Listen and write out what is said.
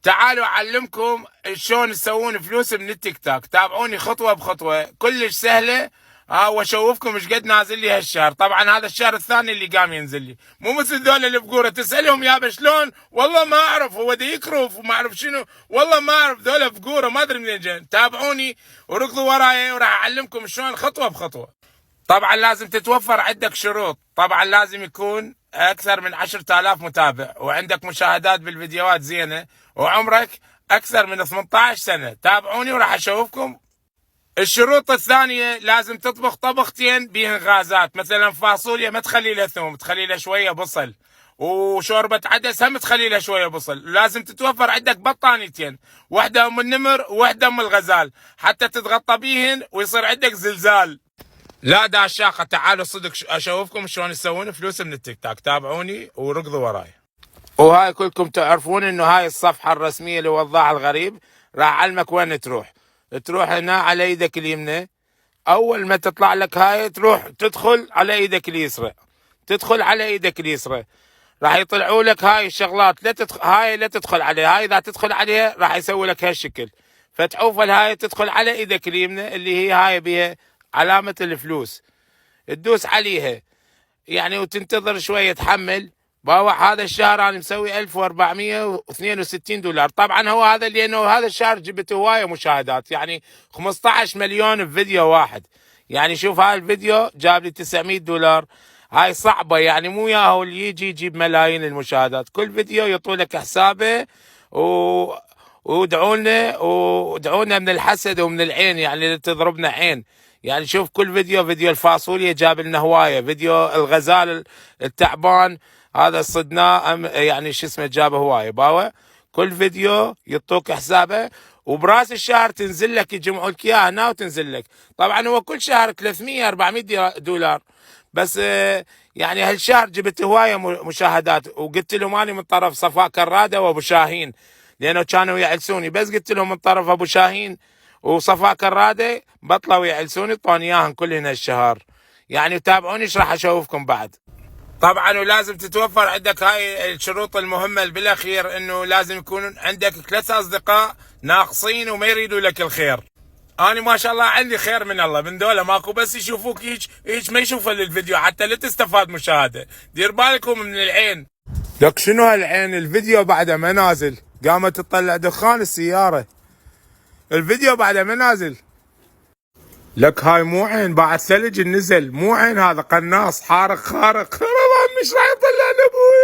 تعالوا اعلمكم شلون تسوون فلوس من التيك توك. تابعوني خطوه بخطوه، كلش سهله. واشوفكم ايش قد نازل لي هالشهر. طبعا هذا الشهر الثاني اللي قام ينزل لي، مو مثل ذول اللي بقوره تسالهم يابا شلون، والله ما اعرف، هو دا يكرف وما اعرف شنو، والله ما اعرف، ذول بقوره ما ادري منين جايين. تابعوني وركضوا وراي وراح اعلمكم شلون خطوه بخطوه. طبعا لازم تتوفر عندك شروط. طبعا لازم يكون اكثر من 10,000 متابع، وعندك مشاهدات بالفيديوهات زينه، وعمرك اكثر من 18 سنه. تابعوني وراح اشوفكم. الشروط الثانيه، لازم تطبخ طبختين بيهن غازات، مثلا فاصوليا ما تخلي لها ثوم، تخلي لها شويه بصل، وشوربه عدس هم تخلي لها شويه بصل. لازم تتوفر عندك بطانيتين، واحده ام النمر وواحده ام الغزال، حتى تتغطى بيهن ويصير عندك زلزال. لا داشاقة، تعالوا صدق اشوفكم شلون تسوون فلوس من التيك توك. تابعوني وركضوا وراي. وهاي كلكم تعرفون انه هاي الصفحة الرسمية لوضاح الغريب. راح اعلمك وين تروح. تروح هنا على ايدك اليمنى، اول ما تطلع لك هاي تروح تدخل على ايدك اليسرى، تدخل على ايدك اليسرى، راح يطلعوا لك هاي الشغلات. هاي لا تدخل عليها، هاي اذا تدخل عليها راح يسوي لك هالشكل. فتعوفل هاي تدخل على ايدك اليمنى اللي هي هاي بها علامة الفلوس، تدوس عليها يعني وتنتظر شوية تحمل. باوع هذا الشهر انا مسوي 1462 دولار. طبعا هو هذا لانه هذا الشهر جبت هواية مشاهدات، يعني 15 مليون بفيديو واحد. يعني شوف هاي الفيديو جاب لي 900 دولار. هاي صعبة، يعني مو ياهو اللي يجي يجيب ملايين المشاهدات. كل فيديو يطول لك حسابه ودعونا من الحسد ومن العين، يعني تضربنا عين. يعني شوف كل فيديو الفاصوليا جاب لنا هوايه، فيديو الغزال التعبان هذا صدناه يعني شو اسمه جاب هوايه باوة. كل فيديو يعطوك حسابه، وبراس الشهر تنزل لك، يجمعوا لك اياه هنا وتنزل لك. طبعا هو كل شهر 300 400 دولار بس. يعني هالشهر جبت هوايه مشاهدات، وقلت لهم اني من طرف صفاء كراده وابو شاهين، لانه كانوا يعلسوني. بس قلت لهم من طرف ابو شاهين وصفاء كراده بطلوا يعلسوني، طوني اياهم كلهن الشهر. يعني تابعوني ايش راح اشوفكم بعد. طبعا ولازم تتوفر عندك هاي الشروط المهمه اللي بالاخير، انه لازم يكون عندك 3 اصدقاء ناقصين وما يريدوا لك الخير. انا ما شاء الله عندي خير من الله، من دولة ماكو، بس يشوفوك هيك ما يشوفوا الفيديو حتى لا تستفاد مشاهده. دير بالكم من العين. لك شنو هالعين؟ الفيديو بعد ما نازل قامت تطلع دخان السياره، الفيديو بعد ما نازل. لك هاي مو عين، بعد ثلج نزل، مو عين، هذا قناص حارق خارق. رمضان مش راح يطلع ابوي.